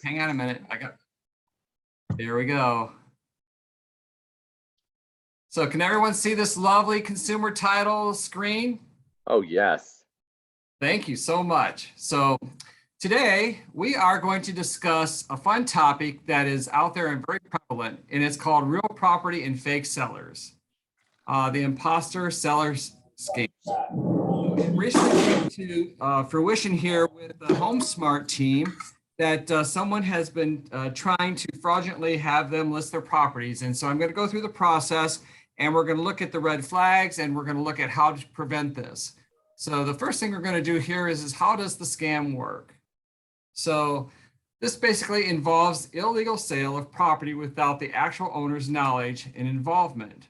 hang on a minute. There we go. So can everyone see this lovely consumer title screen? Oh, yes. Thank you so much. So today we are going to discuss a fun topic that is out there and very prevalent, and it's called real property and fake sellers. The imposter sellers scheme. It recently came to fruition here with the HomeSmart team that someone has been trying to fraudulently have them list their properties. And so I'm going to go through the process, and we're going to look at the red flags, and we're going to look at how to prevent this. So the first thing we're going to do here is how does the scam work? So this basically involves illegal sale of property without the actual owner's knowledge and involvement.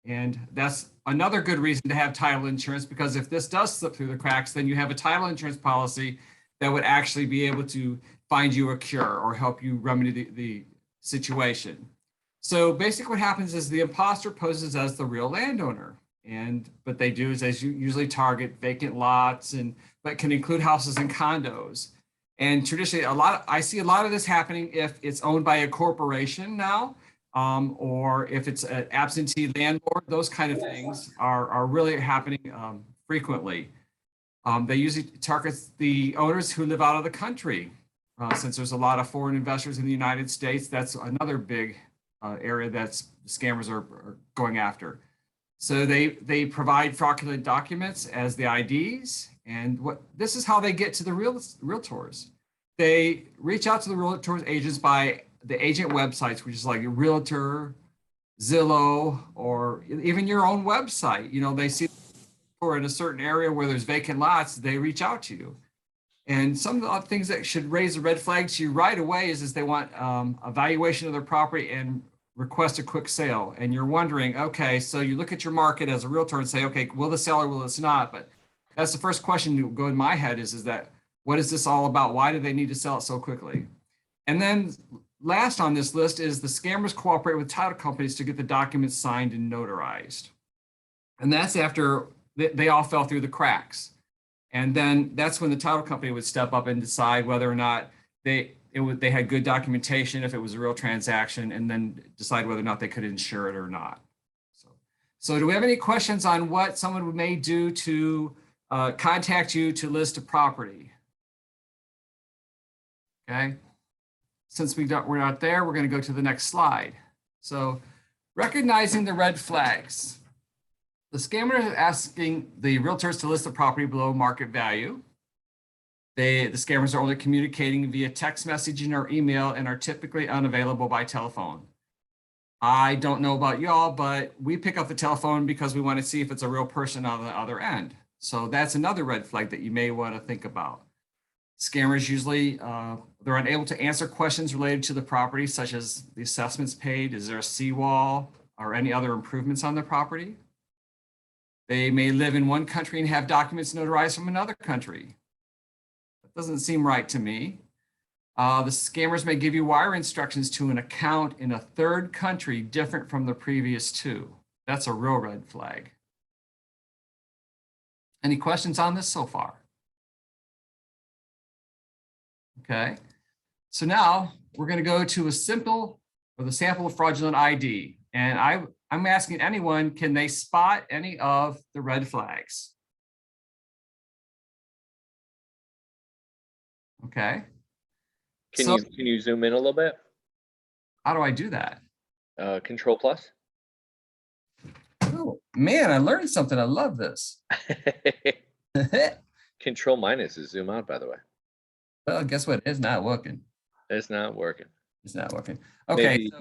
And that's another good reason to have title insurance, because if this does slip through the cracks, then you have a title insurance policy that would actually be able to find you a cure or help you remedy the situation. So basically what happens is the imposter poses as the real landowner. And what they do is they usually target vacant lots, but can include houses and condos. And traditionally, I see a lot of this happening if it's owned by a corporation now, or if it's an absentee landlord. Those kind of things are really happening frequently. They usually target the owners who live out of the country. Since there's a lot of foreign investors in the United States, that's another big area that scammers are going after. So they provide fraudulent documents as the IDs, and this is how they get to the realtors. They reach out to the realtors agents by the agent websites, which is like a Realtor, Zillow, or even your own website. You know, they see or in a certain area where there's vacant lots, they reach out to you. And some of the things that should raise a red flag to you right away is they want a valuation of their property and request a quick sale. And you're wondering, okay, so you look at your market as a realtor and say, okay, will this sell or will this not? But that's the first question to go in my head is that, what is this all about? Why do they need to sell it so quickly? And then last on this list is the scammers cooperate with title companies to get the documents signed and notarized. And that's after they all fell through the cracks. And then that's when the title company would step up and decide whether or not they had good documentation, if it was a real transaction, and then decide whether or not they could insure it or not. So do we have any questions on what someone may do to contact you to list a property? Okay. Since we're not there, we're going to go to the next slide. So recognizing the red flags. The scammer is asking the realtors to list the property below market value. The scammers are only communicating via text messaging or email and are typically unavailable by telephone. I don't know about y'all, but we pick up the telephone because we want to see if it's a real person on the other end. So that's another red flag that you may want to think about. Scammers usually, they're unable to answer questions related to the property, such as the assessments paid, is there a seawall, or any other improvements on the property. They may live in one country and have documents notarized from another country. That doesn't seem right to me. The scammers may give you wire instructions to an account in a third country different from the previous two. That's a real red flag. Any questions on this so far? Okay, so now we're going to go to the sample of fraudulent ID. And I'm asking anyone, can they spot any of the red flags? Okay. Can you zoom in a little bit? How do I do that? Control plus. Oh, man, I learned something. I love this. Control minus is zoom out, by the way. Well, guess what? It's not working. It's not working. It's not working. Okay. Maybe,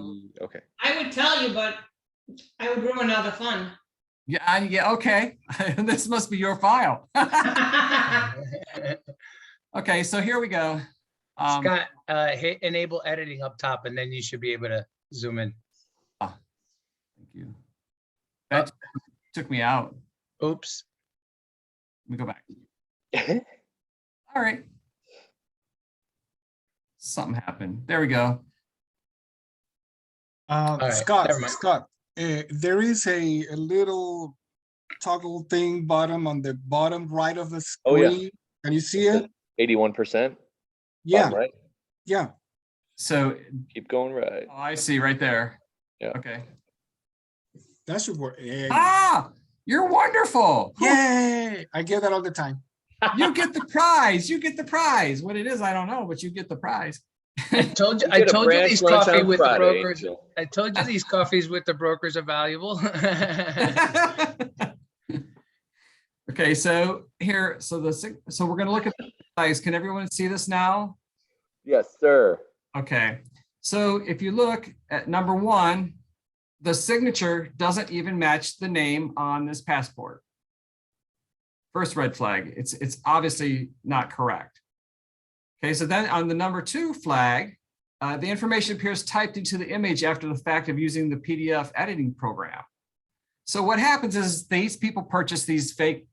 okay. I would tell you, but I would ruin all the fun. Yeah, okay. This must be your file. Okay, so here we go. Scott, hit enable editing up top, and then you should be able to zoom in. Thank you. That took me out. Oops. Let me go back. All right. Something happened. There we go. Right, Scott, there is a little toggle thing on the bottom right of the screen. Oh, yeah. Can you see it? 81%. Yeah. Right. Yeah. So, Keep going right. oh, I see right there. Yeah. Okay. That should work. Ah, you're wonderful. Yay! I get that all the time. You get the prize. You get the prize. What it is, I don't know, but you get the prize. I told you, You I get a told you branch these lunch coffee on with the Friday, brokers. Angel. I told you these coffees with the brokers are valuable. Okay, so here, so we're gonna look at the size. Can everyone see this now? Yes, sir. Okay, so if you look at number one, the signature doesn't even match the name on this passport. First red flag, it's obviously not correct. Okay, so then on the number two flag, the information appears typed into the image after the fact of using the PDF editing program. So what happens is these people purchase these fake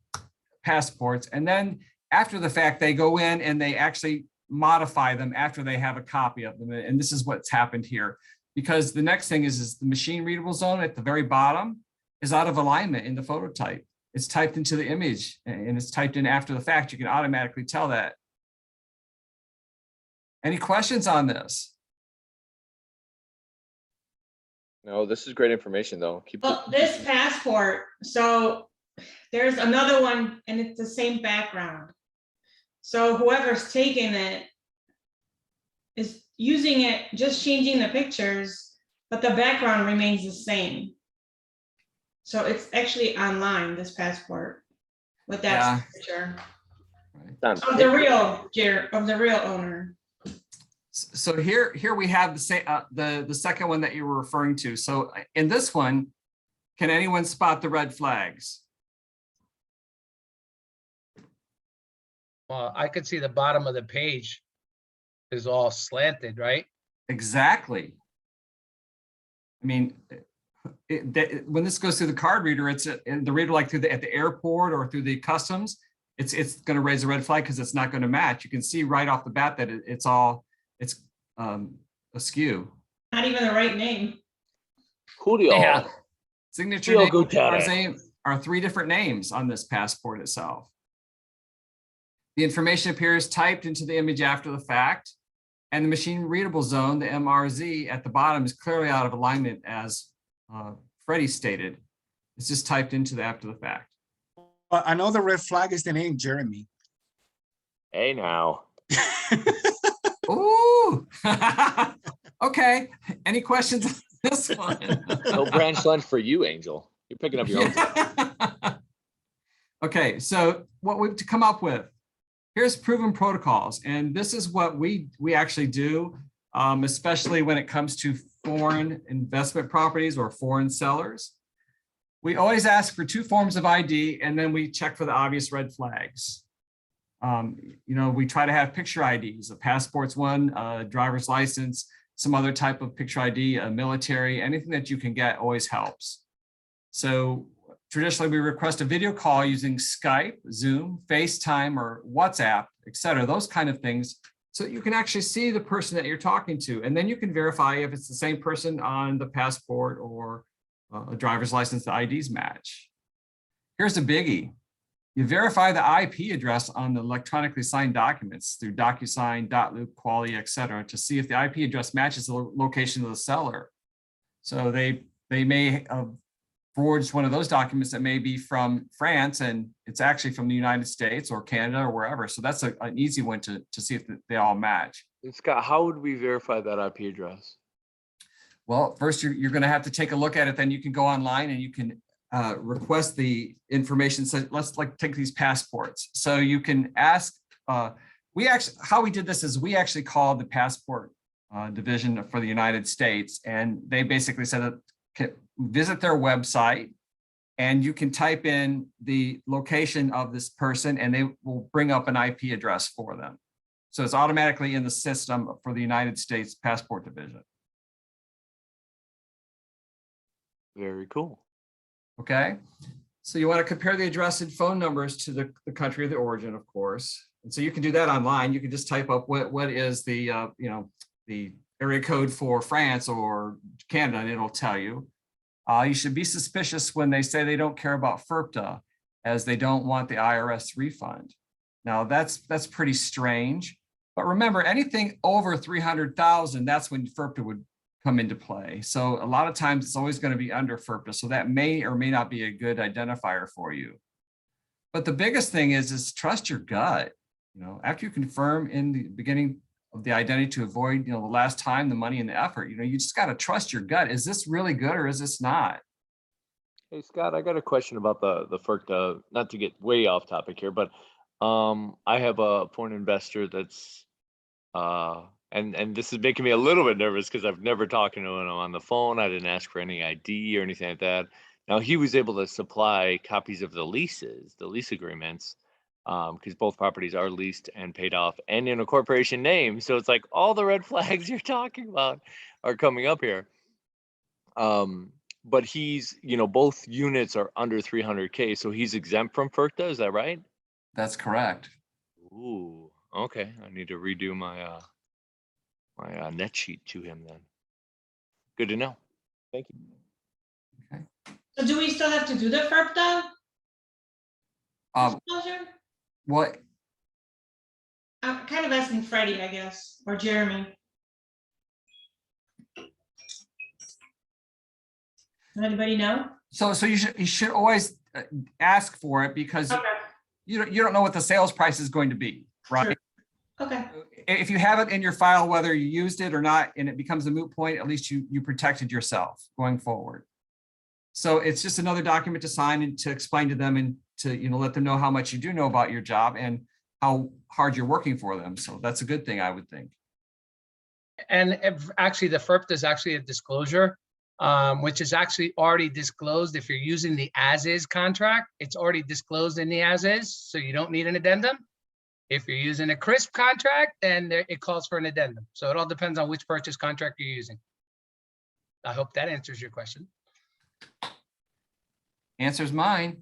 passports, and then after the fact, they go in and they actually modify them after they have a copy of them. And this is what's happened here, because the next thing is the machine readable zone at the very bottom is out of alignment in the phototype. It's typed into the image and it's typed in after the fact. You can automatically tell that. Any questions on this? No, this is great information though. Keep Well, this passport, so there's another one and it's the same background. So whoever's taking it is using it, just changing the pictures, but the background remains the same. So it's actually online, this passport, with Yeah. that picture Sounds of the real owner. So here we have the second one that you were referring to. So in this one, can anyone spot the red flags? Well, I could see the bottom of the page is all slanted, right? Exactly. I mean, when this goes through the card reader, it's the reader like at the airport or through the customs, it's going to raise a red flag because it's not going to match. You can see right off the bat that it's askew. Not even the right name. Julio. Yeah. Signature Julio name Gutierrez. are three different names on this passport itself. The information appears typed into the image after the fact, and the machine readable zone, the MRZ, at the bottom is clearly out of alignment, as Freddie stated. It's just typed into the after the fact. Another red flag is the name Jeremy. Hey now. Ooh. Okay. Any questions on this one? No branch lunch for you, Angel. You're picking up your own. Okay, so what we've come up with, here's proven protocols, and this is what we actually do, especially when it comes to foreign investment properties or foreign sellers. We always ask for two forms of ID, and then we check for the obvious red flags. We try to have picture IDs, a passport's one, a driver's license, some other type of picture ID, a military, anything that you can get always helps. So traditionally, we request a video call using Skype, Zoom, FaceTime, or WhatsApp, et cetera, those kind of things, so that you can actually see the person that you're talking to. And then you can verify if it's the same person on the passport or a driver's license, the IDs match. Here's a biggie. You verify the IP address on the electronically signed documents through DocuSign, .loop, Quali, et cetera, to see if the IP address matches the location of the seller. So they may forged one of those documents that may be from France and it's actually from the United States or Canada or wherever. So that's an easy one to see if they all match. And Scott, how would we verify that IP address? Well, first you're going to have to take a look at it. Then you can go online and you can request the information. So let's take these passports. So you can ask, how we did this is we actually called the passport division for the United States, and they basically said that visit their website and you can type in the location of this person and they will bring up an IP address for them. So it's automatically in the system for the United States Passport Division. Very cool. Okay. So you want to compare the address and phone numbers to the country of the origin, of course. And so you can do that online. You can just type up what is the, the area code for France or Canada, and it'll tell you. You should be suspicious when they say they don't care about FERPTA, as they don't want the IRS refund. Now that's pretty strange. But remember, anything over 300,000, that's when FERPTA would come into play. So a lot of times it's always going to be under FERPTA. So that may or may not be a good identifier for you. But the biggest thing is trust your gut. You know, after you confirm in the beginning of the identity to avoid, you know, the last time, the money and the effort, you know, you just got to trust your gut. Is this really good or is this not? Hey, Scott, I got a question about the FERCTA, not to get way off topic here, but I have a foreign investor that's and this is making me a little bit nervous because I've never talked to him on the phone. I didn't ask for any ID or anything like that. Now he was able to supply copies of the leases, the lease agreements, because both properties are leased and paid off and in a corporation name. So it's like all the red flags you're talking about are coming up here. But he's, you know, both units are under 300K, so he's exempt from FERCTA, is that right? That's correct. Ooh, okay. I need to redo my my net sheet to him then. Good to know. Thank you. So do we still have to do the FERPTA disclosure? What? I'm kind of asking Freddie, I guess, or Jeremy. Does anybody know? So you should always ask for it because Okay, you don't know what the sales price is going to be, right? Sure. Okay, If you have it in your file, whether you used it or not, and it becomes a moot point, at least you protected yourself going forward. So it's just another document to sign and to explain to them and to, you know, let them know how much you do know about your job and how hard you're working for them. So that's a good thing, I would think. And actually the FERPTA is actually a disclosure, which is actually already disclosed. If you're using the as-is contract, it's already disclosed in the as-is, so you don't need an addendum. If you're using a crisp contract, then it calls for an addendum. So it all depends on which purchase contract you're using. I hope that answers your question. Answer's mine.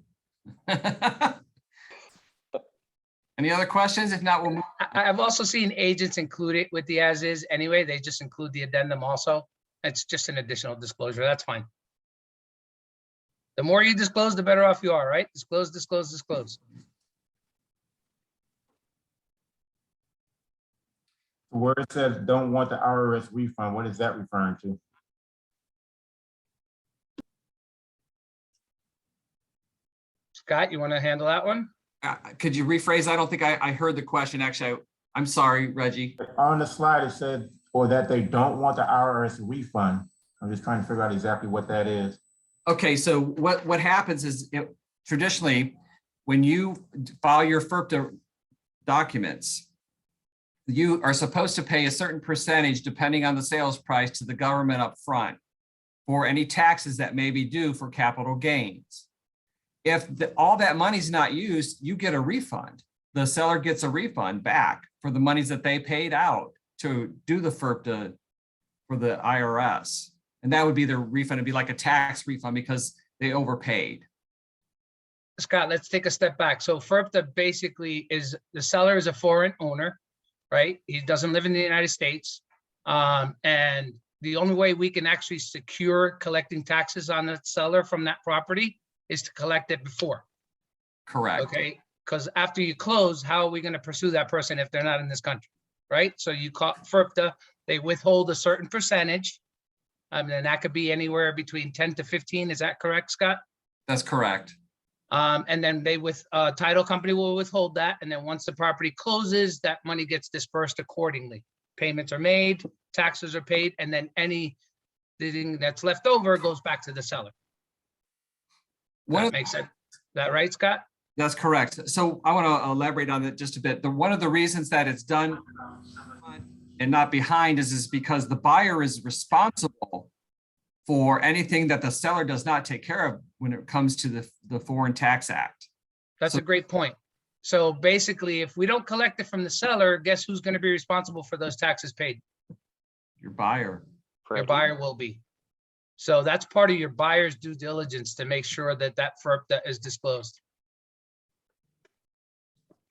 Any other questions? If not, we'll move. I've also seen agents include it with the as-is anyway. They just include the addendum also. It's just an additional disclosure. That's fine. The more you disclose, the better off you are, right? Disclose, disclose, disclose. Where it says don't want the IRS refund, what is that referring to? Scott, you want to handle that one? Could you rephrase? I don't think I heard the question. Actually, I'm sorry, Reggie. On the slide, it said, or that they don't want the IRS refund. I'm just trying to figure out exactly what that is. Okay, so what happens is traditionally, when you file your FERPTA documents, you are supposed to pay a certain percentage depending on the sales price to the government up front for any taxes that may be due for capital gains. If all that money's not used, you get a refund. The seller gets a refund back for the monies that they paid out to do the FERPTA for the IRS. And that would be the refund. It'd be like a tax refund because they overpaid. Scott, let's take a step back. So FERPTA basically is the seller is a foreign owner, right? He doesn't live in the United States. And the only way we can actually secure collecting taxes on the seller from that property is to collect it before. Correct. Okay, because after you close, how are we going to pursue that person if they're not in this country, right? So you call FERPTA, they withhold a certain percentage. And that could be anywhere between 10 to 15. Is that correct, Scott? That's correct. And then title company will withhold that. And then once the property closes, that money gets dispersed accordingly. Payments are made, taxes are paid, and then anything that's left over goes back to the seller. That makes sense. Is that right, Scott? That's correct. So I want to elaborate on that just a bit. One of the reasons that it's done and not behind is because the buyer is responsible for anything that the seller does not take care of when it comes to the Foreign Tax Act. That's a great point. So basically, if we don't collect it from the seller, guess who's going to be responsible for those taxes paid? Your buyer. Your buyer will be. So that's part of your buyer's due diligence to make sure that that FERPTA is disclosed.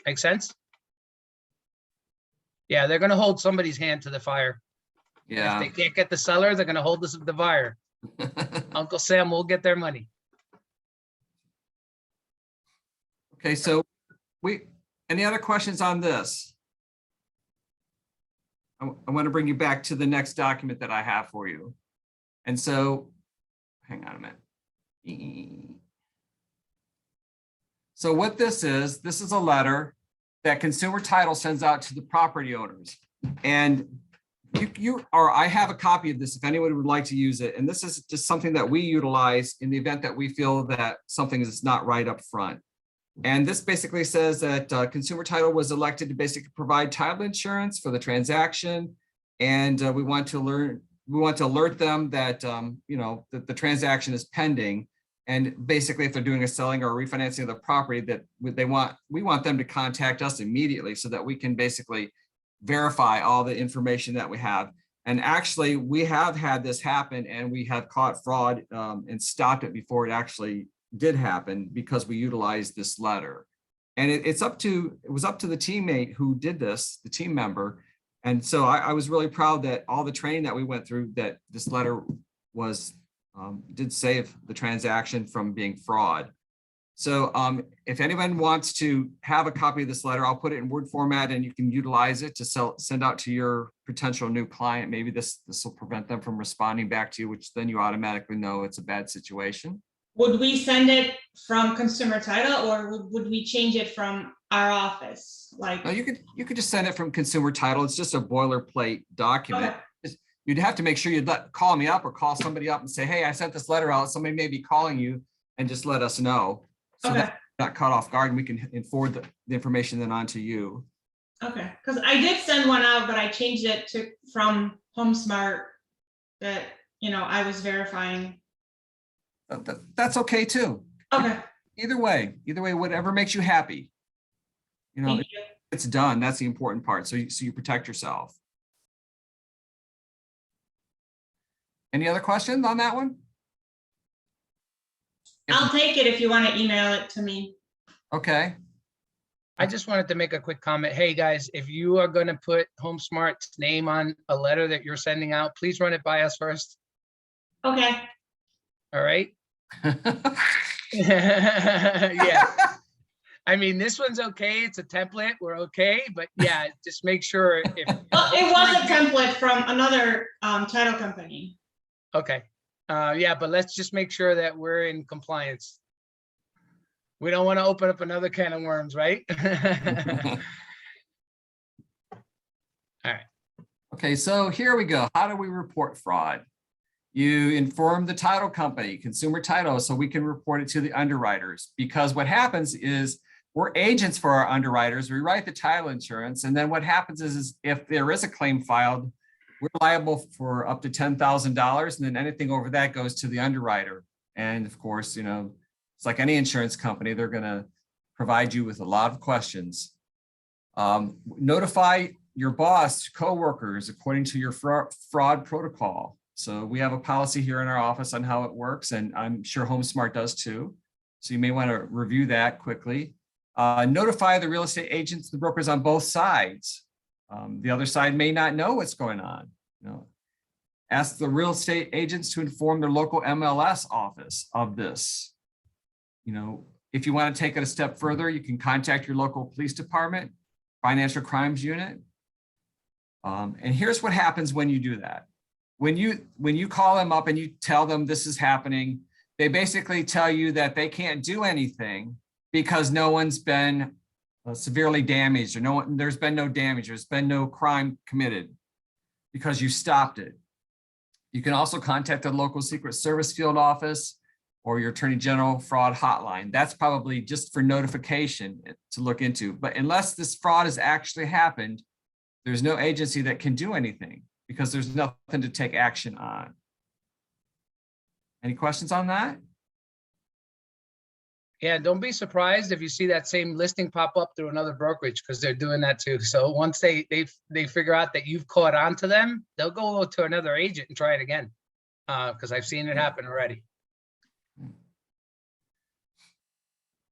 Make sense? Yeah, they're going to hold somebody's hand to the fire. Yeah. If they can't get the seller, they're going to hold the buyer. Uncle Sam will get their money. Okay, so any other questions on this? I want to bring you back to the next document that I have for you. And so, hang on a minute. So what this is a letter that Consumer Title sends out to the property owners. And I have a copy of this if anyone would like to use it. And this is just something that we utilize in the event that we feel that something is not right up front. And this basically says that Consumer Title was elected to basically provide title insurance for the transaction. And we want to alert them that, you know, that the transaction is pending. And basically, if they're doing a selling or a refinancing of the property, that we want them to contact us immediately so that we can basically verify all the information that we have. And actually, we have had this happen and we have caught fraud and stopped it before it actually did happen because we utilized this letter. And it was up to the teammate who did this, the team member. And so I was really proud that all the training that we went through, that this letter was did save the transaction from being fraud. So if anyone wants to have a copy of this letter, I'll put it in Word format and you can utilize it to send out to your potential new client. Maybe this will prevent them from responding back to you, which then you automatically know it's a bad situation. Would we send it from Consumer Title or would we change it from our office? Like, No, you could just send it from Consumer Title. It's just a boilerplate document. Okay. You'd have to make sure you'd call me up or call somebody up and say, hey, I sent this letter out. Somebody may be calling you, and just let us know. So Okay. that you're not caught off guard, and we can forward the information then on to you. okay, because I did send one out, but I changed it from HomeSmart that, you know, I was verifying. That's okay too. Okay, Either way, whatever makes you happy. You know, thank you. it's done. That's the important part. So you protect yourself. Any other questions on that one? I'll take it if you want to email it to me. Okay. I just wanted to make a quick comment. Hey, guys, if you are going to put HomeSmart's name on a letter that you're sending out, please run it by us first. Okay, All right? Yeah. I mean, this one's okay. It's a template. We're okay. But yeah, just make sure if. well, it was a template from another title company. Okay. Yeah, but let's just make sure that we're in compliance. We don't want to open up another can of worms, right? All right. Okay, so here we go. How do we report fraud? You inform the title company, Consumer Title, so we can report it to the underwriters. Because what happens is we're agents for our underwriters. We write the title insurance, and then what happens is if there is a claim filed, we're liable for up to $10,000, and then anything over that goes to the underwriter. And of course, you know, it's like any insurance company, they're going to provide you with a lot of questions. Notify your boss, coworkers, according to your fraud protocol. So we have a policy here in our office on how it works, and I'm sure HomeSmart does too. So you may want to review that quickly. Notify the real estate agents, the brokers on both sides. The other side may not know what's going on. You know, ask the real estate agents to inform their local MLS office of this. You know, if you want to take it a step further, you can contact your local police department, financial crimes unit. And here's what happens when you do that. When you call them up and you tell them this is happening, they basically tell you that they can't do anything because no one's been severely damaged, or there's been no damage, there's been no crime committed because you stopped it. You can also contact the local Secret Service field office or your Attorney General fraud hotline. That's probably just for notification to look into. But unless this fraud has actually happened, there's no agency that can do anything because there's nothing to take action on. Any questions on that? Yeah, don't be surprised if you see that same listing pop up through another brokerage, because they're doing that too. So once they figure out that you've caught on to them, they'll go to another agent and try it again. Because I've seen it happen already.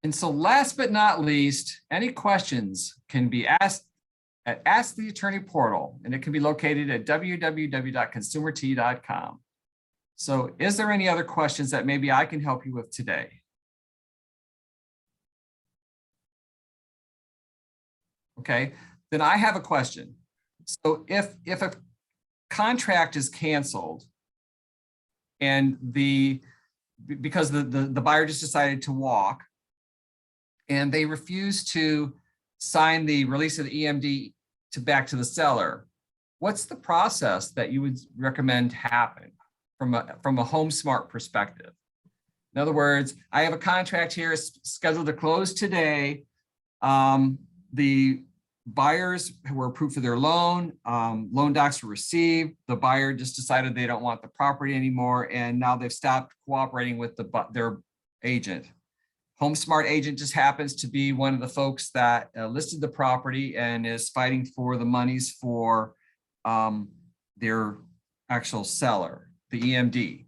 And so last but not least, any questions can be asked at Ask the Attorney portal, and it can be located at www.consumerT.com. So is there any other questions that maybe I can help you with today? Okay, then I have a question. So if a contract is canceled and because the buyer just decided to walk and they refuse to sign the release of the EMD back to the seller, what's the process that you would recommend happen from a HomeSmart perspective? In other words, I have a contract here scheduled to close today. The buyers were approved for their loan. Loan docs were received. The buyer just decided they don't want the property anymore, and now they've stopped cooperating with their agent. HomeSmart agent just happens to be one of the folks that listed the property and is fighting for the monies for their actual seller, the EMD.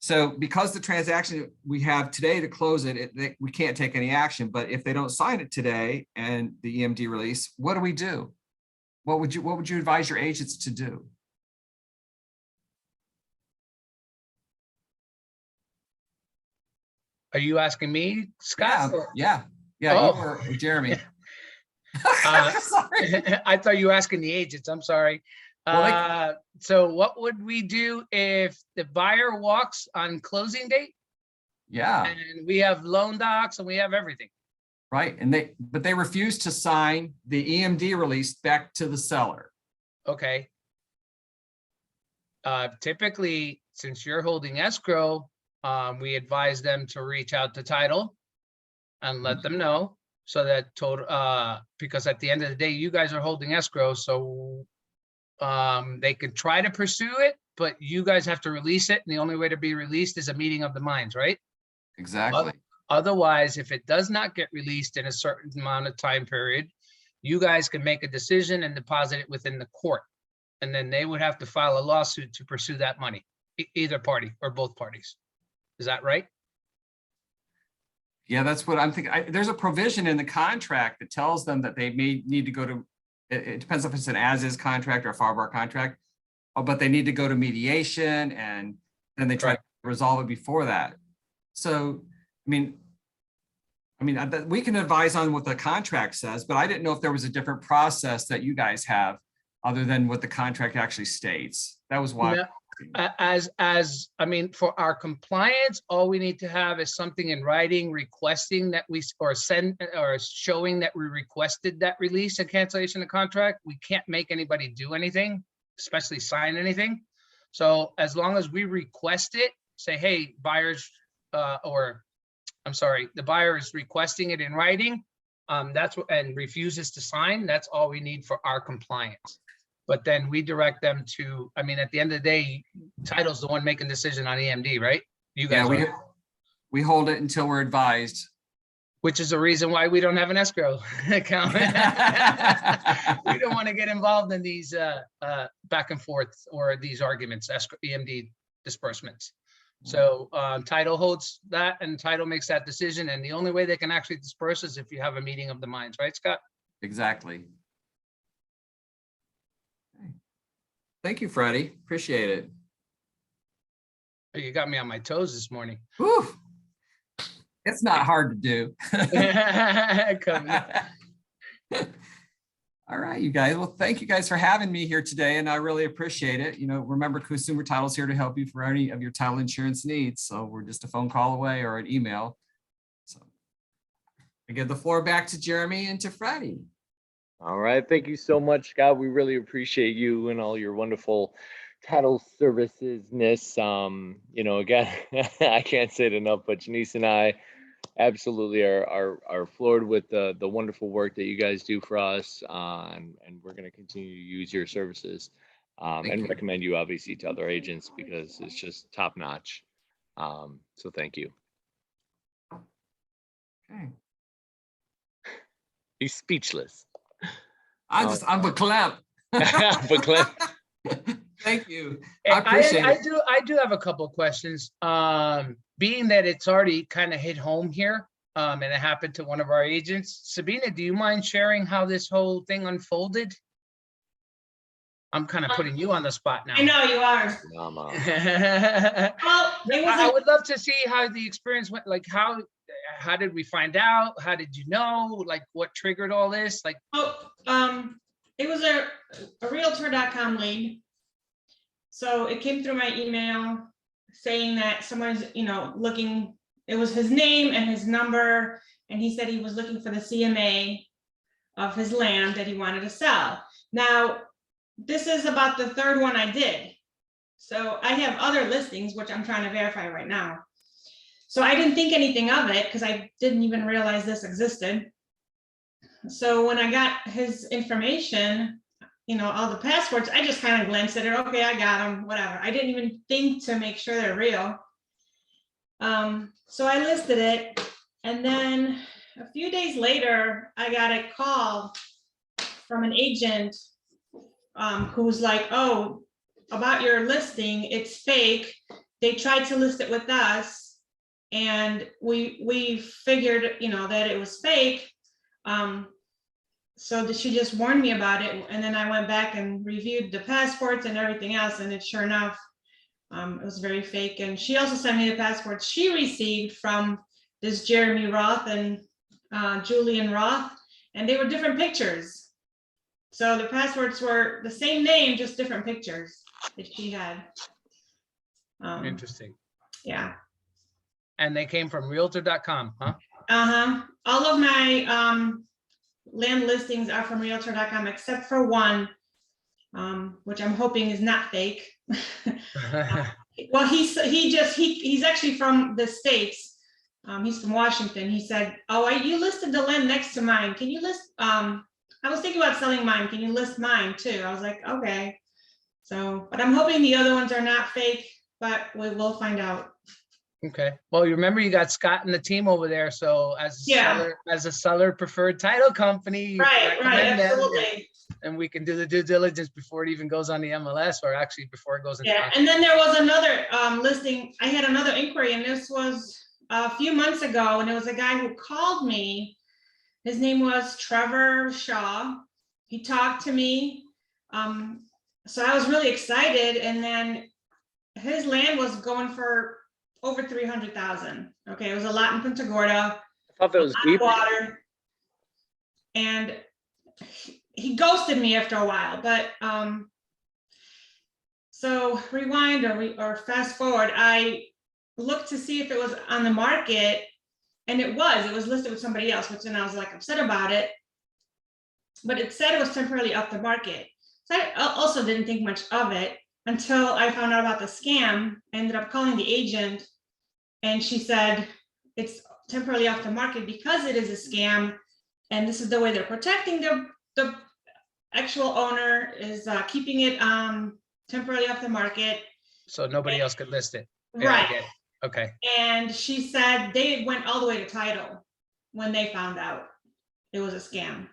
So because the transaction we have today to close it, we can't take any action. But if they don't sign it today and the EMD release, what do? What would you advise your agents to do? Are you asking me, Scott? Yeah. Oh. You were Jeremy. Sorry. I thought you were asking the agents. I'm sorry. Well, so what would we do if the buyer walks on closing date? Yeah. And we have loan docs and we have everything. Right. But they refuse to sign the EMD release back to the seller. Okay. Typically, since you're holding escrow, we advise them to reach out to title and let them know, so that because at the end of the day, you guys are holding escrow, so they can try to pursue it, but you guys have to release it, and the only way to be released is a meeting of the minds, right? Exactly. Otherwise, if it does not get released in a certain amount of time period, you guys can make a decision and deposit it within the court, and then they would have to file a lawsuit to pursue that money, either party or both parties. Is that right? Yeah, that's what I'm thinking. There's a provision in the contract that tells them that they may need to go to, it depends if it's an as-is contract or a FAR contract, but they need to go to mediation, and then they try to resolve it before that. So, I mean, we can advise on what the contract says, but I didn't know if there was a different process that you guys have other than what the contract actually states. That was why. Yeah. I mean, for our compliance, all we need to have is something in writing requesting that we, or showing that we requested that release and cancellation of contract. We can't make anybody do anything, especially sign anything. So as long as we request it, say, hey, buyers, the buyer is requesting it in writing, and refuses to sign, that's all we need for our compliance. But then we direct them to, I mean, at the end of the day, title's the one making decision on EMD, right? You guys we hold it until we're advised. Which is the reason why we don't have an escrow account. We don't want to get involved in these back and forth or these arguments, escrow, EMD disbursements. So title holds that, and title makes that decision. And the only way they can actually disperse is if you have a meeting of the minds, right, Scott? Exactly. Thank you, Freddie. Appreciate it. You got me on my toes this morning. Whew. It's not hard to do. All right, you guys. Well, thank you guys for having me here today, and I really appreciate it. You know, remember, Consumer Title's here to help you for any of your title insurance needs. So we're just a phone call away or an email. So I give the floor back to Jeremy and to Freddie. All right. Thank you so much, Scott. We really appreciate you and all your wonderful title services-ness. You know, again, I can't say it enough, but Janice and I absolutely are floored with the wonderful work that you guys do for us. And we're going to continue to use your services and recommend you obviously to other agents because it's just top notch. So thank you. Okay. He's speechless. I'm verklempt. Verklempt. Thank you. I appreciate it. I do have a couple of questions. Being that it's already kind of hit home here, and it happened to one of our agents. Sabina, do you mind sharing how this whole thing unfolded? I'm kind of putting you on the spot now. I know you are. Well, I would love to see how the experience went. Like, how did we find out? How did you know? Like, what triggered all this? Like, Oh, it was a realtor.com lead. So it came through my email saying that someone's, looking, it was his name and his number. And he said he was looking for the CMA of his land that he wanted to sell. Now, this is about the third one I did. So I have other listings, which I'm trying to verify right now. So I didn't think anything of it because I didn't even realize this existed. So when I got his information, all the passports, I just kind of glanced at it. Okay, I got them, whatever. I didn't even think to make sure they're real. So I listed it. And then a few days later, I got a call from an agent who's like, oh, about your listing, it's fake. They tried to list it with us and we figured, that it was fake. So that she just warned me about it. And then I went back and reviewed the passports and everything else. And it sure enough, it was very fake. And she also sent me the passports she received from this Jeremy Roth and Julian Roth, and they were different pictures. So the passports were the same name, just different pictures that she had. Interesting. Yeah. And they came from realtor.com, huh? Uh-huh. All of my land listings are from realtor.com except for one, which I'm hoping is not fake. Well, he's actually from the States. He's from Washington. He said, oh, you listed the land next to mine. Can you list, I was thinking about selling mine. Can you list mine too? I was like, okay. So, but I'm hoping the other ones are not fake, but we will find out. Okay. Well, you remember you got Scott and the team over there. So as a seller preferred title company, you right, absolutely. And we can do the due diligence before it even goes on the MLS, or actually before it goes into contract. And then there was another listing. I had another inquiry, and this was a few months ago, and it was a guy who called me. His name was Trevor Shaw. He talked to me. So I was really excited, and then his land was going for over 300,000. Okay, it was a lot in Punta Gorda. I thought that was deep. Water. And he ghosted me after a while, but so rewind or fast forward, I looked to see if it was on the market, and it was listed with somebody else, which then I was like upset about it, but it said it was temporarily off the market. So I also didn't think much of it until I found out about the scam. I ended up calling the agent, and she said it's temporarily off the market because it is a scam, and this is the way they're protecting the actual owner is keeping it temporarily off the market. So nobody else could list it. Yeah, right. Okay. And she said they went all the way to title when they found out it was a scam.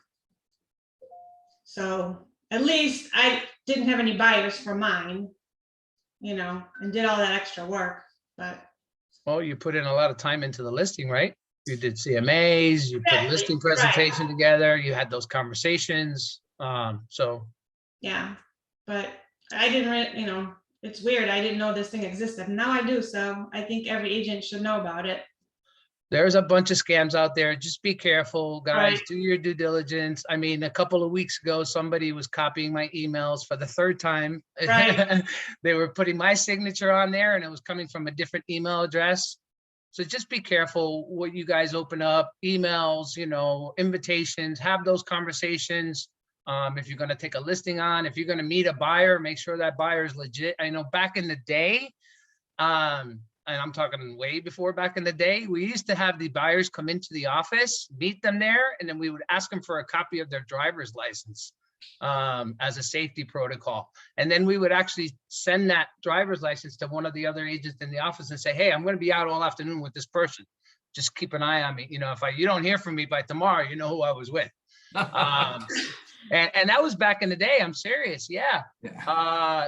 So at least I didn't have any buyers for mine, and did all that extra work. But well, you put in a lot of time into the listing, right? You did CMAs, you put listing presentation together, you had those conversations. So yeah, but I didn't really, it's weird. I didn't know this thing existed. Now I do. So I think every agent should know about it. There's a bunch of scams out there. Just be careful, guys. Right. Do your due diligence. I mean, a couple of weeks ago, somebody was copying my emails for the third time. Right. They were putting my signature on there, and it was coming from a different email address. So just be careful what you guys open up, emails, invitations, have those conversations. If you're going to take a listing on, if you're going to meet a buyer, make sure that buyer is legit. I know back in the day, and I'm talking way before back in the day, we used to have the buyers come into the office, meet them there, and then we would ask them for a copy of their driver's license as a safety protocol. And then we would actually send that driver's license to one of the other agents in the office and say, hey, I'm going to be out all afternoon with this person. Just keep an eye on me. If you don't hear from me by tomorrow, you know who I was with. And that was back in the day. I'm serious. Yeah.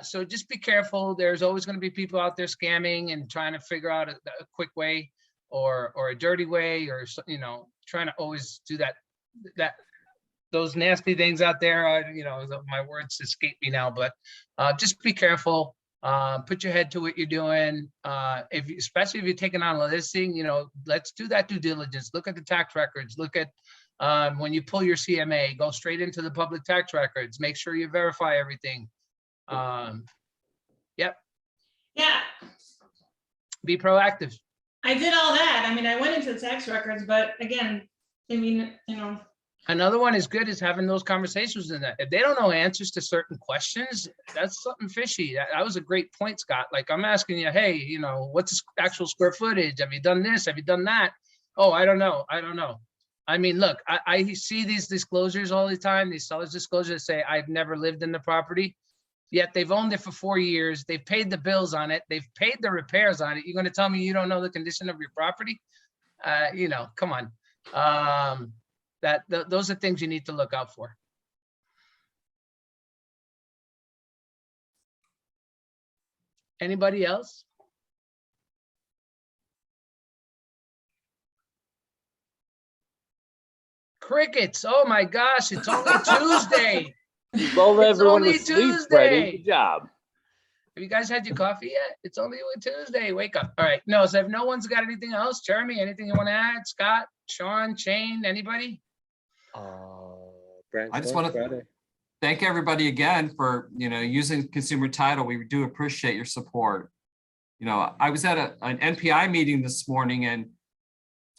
So just be careful. There's always going to be people out there scamming and trying to figure out a quick way or a dirty way, or, trying to always do those nasty things out there. My words escape me now, but just be careful. Put your head to what you're doing. Especially if you're taking on a listing, let's do that due diligence. Look at the tax records. Look at When you pull your CMA, go straight into the public tax records, make sure you verify everything. Yep, Yeah, be proactive. I did all that. I mean, I went into the tax records, but again, I mean, you know, Another one is good is having those conversations in that. If they don't know answers to certain questions, that's something fishy. That was a great point, Scott. Like I'm asking you, hey, you know, what's the actual square footage? Have you done this? Have you done that? Oh, I don't know. I don't know. I mean, look, I see these disclosures all the time, these sellers disclosures say, I've never lived in the property, yet they've owned it for 4 years. They've paid the bills on it. They've paid the repairs on it. You're going to tell me you don't know the condition of your property? You know, come on. Those are things you need to look out for. Anybody else? Crickets. Oh my gosh, it's only Tuesday. Lull It's everyone only to sleep, Freddie. Tuesday. Good job. Have you guys had your coffee yet? It's only Tuesday. Wake up. All right. No, so if no one's got anything else, Jeremy, anything you want to add? Scott, Sean, Shane, anybody? I just want to thank everybody again for, using Consumer Title. We do appreciate your support. I was at an NPI meeting this morning, and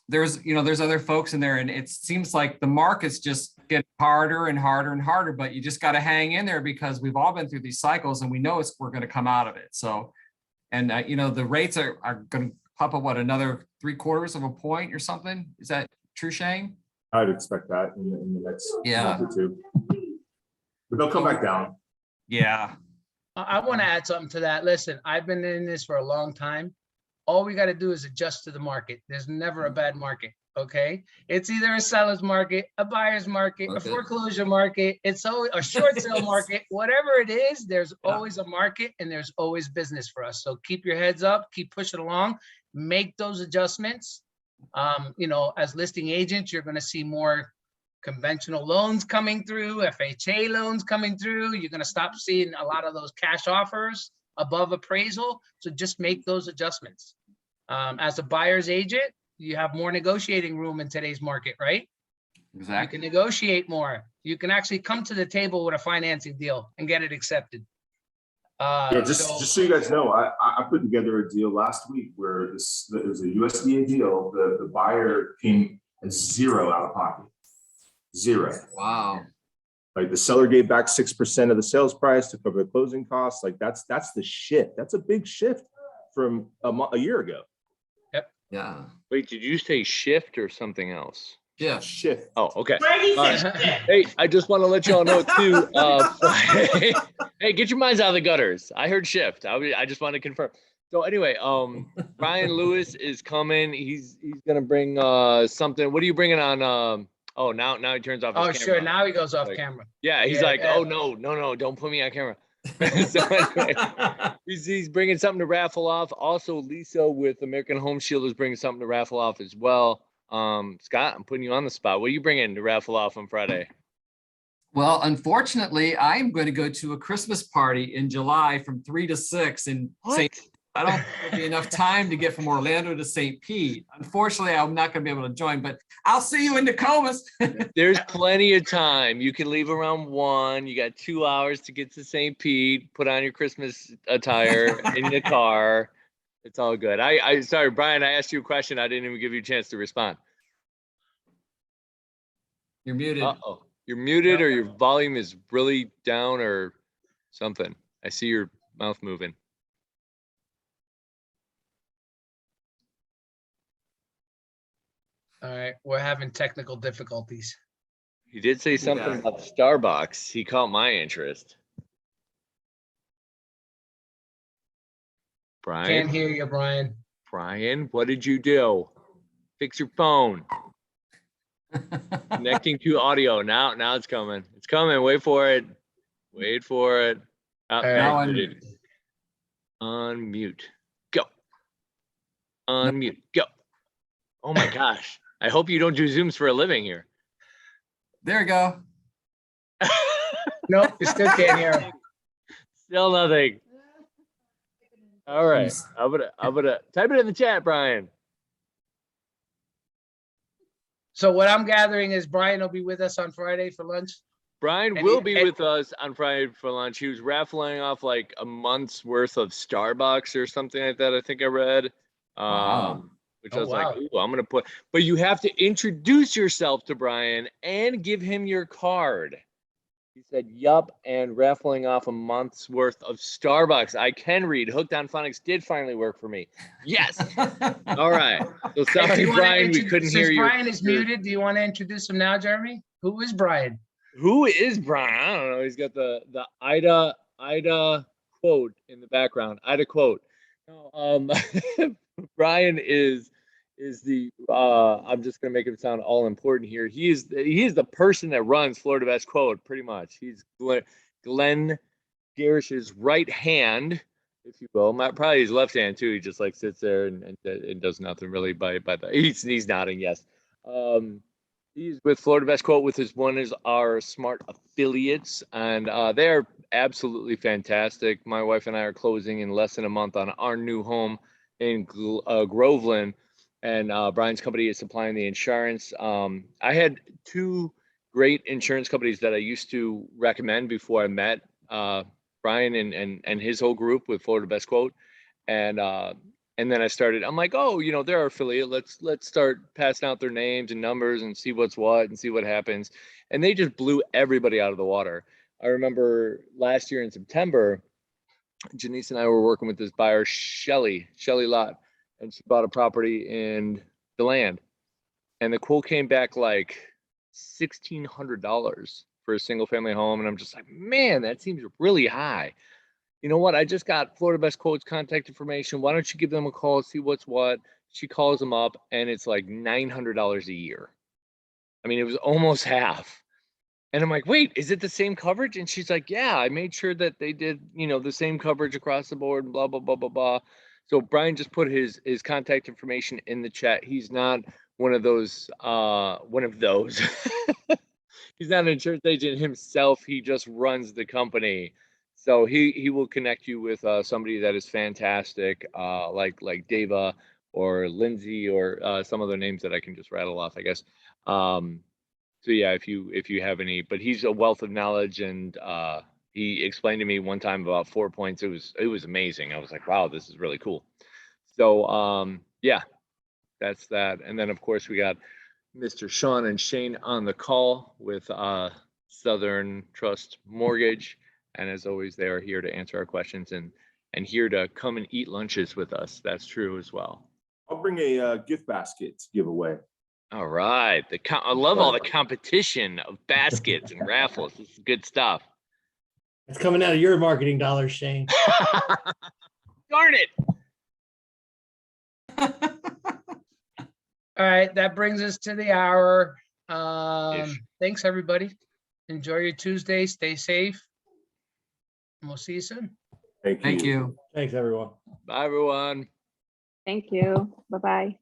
there's other folks in there, and it seems like the market's just getting harder and harder and harder, but you just got to hang in there because we've all been through these cycles and we know we're going to come out of it. So, and the rates are going to pop up, another 3/4 of a point or something? Is that true, Shane? I'd expect that in the next month or two. But they'll come back down. Yeah. I want to add something to that. Listen, I've been in this for a long time. All we got to do is adjust to the market. There's never a bad market. Okay. It's either a seller's market, a buyer's market, a foreclosure market. It's always a short sale market, whatever it is, there's always a market and there's always business for us. So keep your heads up, keep pushing along, make those adjustments. As listing agents, you're going to see more conventional loans coming through, FHA loans coming through. You're going to stop seeing a lot of those cash offers above appraisal. So just make those adjustments. As a buyer's agent, you have more negotiating room in today's market, right? Exactly. You can negotiate more. You can actually come to the table with a financing deal and get it accepted. Just so you guys know, I put together a deal last week where it was a USDA deal. The buyer came at zero out of pocket. Zero. Wow. Like the seller gave back 6% of the sales price to cover the closing costs. Like that's the shift. That's a big shift from a year ago. Yeah. Wait, did you say shift or something else? Yeah. Shift. Oh, okay. Freddie All said right. shit. Hey, I just want to let y'all know too. Hey, get your minds out of the gutters. I heard shift. I just want to confirm. So anyway, Brian Lewis is coming. He's gonna bring something. What are you bringing on? Oh, now he turns off his camera. Sure. Now he goes off camera. Yeah, he's like, oh no, don't put me on camera. So anyway, he's bringing something to raffle off. Also, Lisa with American Home Shield is bringing something to raffle off as well. Scott, I'm putting you on the spot. What are you bringing to raffle off on Friday? Well, unfortunately, I'm going to go to a Christmas party in July from 3 to 6 in St. I don't think there'll be enough time to get from Orlando to St. Pete. Unfortunately, I'm not going to be able to join, but I'll see you in Nokomis. There's plenty of time. You can leave around 1. You got 2 hours to get to St. Pete, put on your Christmas attire in the car. It's all good. I sorry, Brian, I asked you a question. I didn't even give you a chance to respond. You're muted. Uh-oh. You're muted or your volume is really down or something. I see your mouth moving. All right. We're having technical difficulties. He did say something about Starbucks. He caught my interest. Brian? Can't hear you, Brian. Brian, what did you do? Fix your phone. Connecting to audio. Now it's coming. It's coming. Wait for it. Wait for it. Now Unmute. Go. Unmute. Go. Oh my gosh. I hope you don't do Zooms for a living here. There you go. Nope, you still can't hear him. Still nothing. All right. I'm gonna type it in the chat, Brian. So what I'm gathering is Brian will be with us on Friday for lunch. Brian And will he- be and- with us on Friday for lunch. He was raffling off like a month's worth of Starbucks or something like that. I think I read. Wow. Which Oh, I was like, wow. ooh, I'm gonna put. But you have to introduce yourself to Brian and give him your card. He said, yup, and raffling off a month's worth of Starbucks. I can read. Hooked on Phonics did finally work for me. Yes. All right. So Hey, do sorry, you wanna Brian, we introduce- couldn't since hear you. Brian is muted, do you want to introduce him now, Jeremy? Who is Brian? Who is Brian? I don't know. He's got the Ida quote in the background. Ida quote. No, Brian is the I'm just gonna make him sound all important here. He is the person that runs Florida Best Quote, pretty much. He's Glenn Garish's right hand, if you will. Probably his left hand too. He just like sits there and does nothing really by the he's nodding, yes. He's with Florida Best Quote with one is our smart affiliates, and they're absolutely fantastic. My wife and I are closing in less than a month on our new home in Groveland, and Brian's company is supplying the insurance. I had two great insurance companies that I used to recommend before I met Brian and his whole group with Florida Best Quote, and then I started, I'm like, oh, they're our affiliate. Let's start passing out their names and numbers and see what's what and see what happens. And they just blew everybody out of the water. I remember last year in September, Janice and I were working with this buyer, Shelly Lott, and she bought a property in DeLand. And the quote came back like $1,600 for a single family home. And I'm just like, man, that seems really high. You know what? I just got Florida Best Quote's contact information. Why don't you give them a call, see what's what? She calls them up and it's like $900 a year. I mean, it was almost half. And I'm like, wait, is it the same coverage? And she's like, yeah, I made sure that they did, the same coverage across the board and blah, blah, blah, blah, blah. So Brian just put his contact information in the chat. He's not one of those. He's not an insurance agent himself. He just runs the company. So he will connect you with somebody that is fantastic, like Deva or Lindsay or some other names that I can just rattle off, I guess. So yeah, if you have any, but he's a wealth of knowledge, and he explained to me one time about 4 points. It was amazing. I was like, wow, this is really cool. So yeah, that's that. And then of course we got Mr. Sean and Shane on the call with Southern Trust Mortgage. And as always, they are here to answer our questions and here to come and eat lunches with us. That's true as well. I'll bring a gift basket to give away. All right. I love all the competition of baskets and raffles. This is good stuff. It's coming out of your marketing dollars, Shane. Darn it. All right, that brings us to the hour. Ish. Thanks, everybody. Enjoy your Tuesday. Stay safe. And we'll see you soon. Thank you. Thank you. Thanks, everyone. Bye, everyone. Thank you. Bye-bye.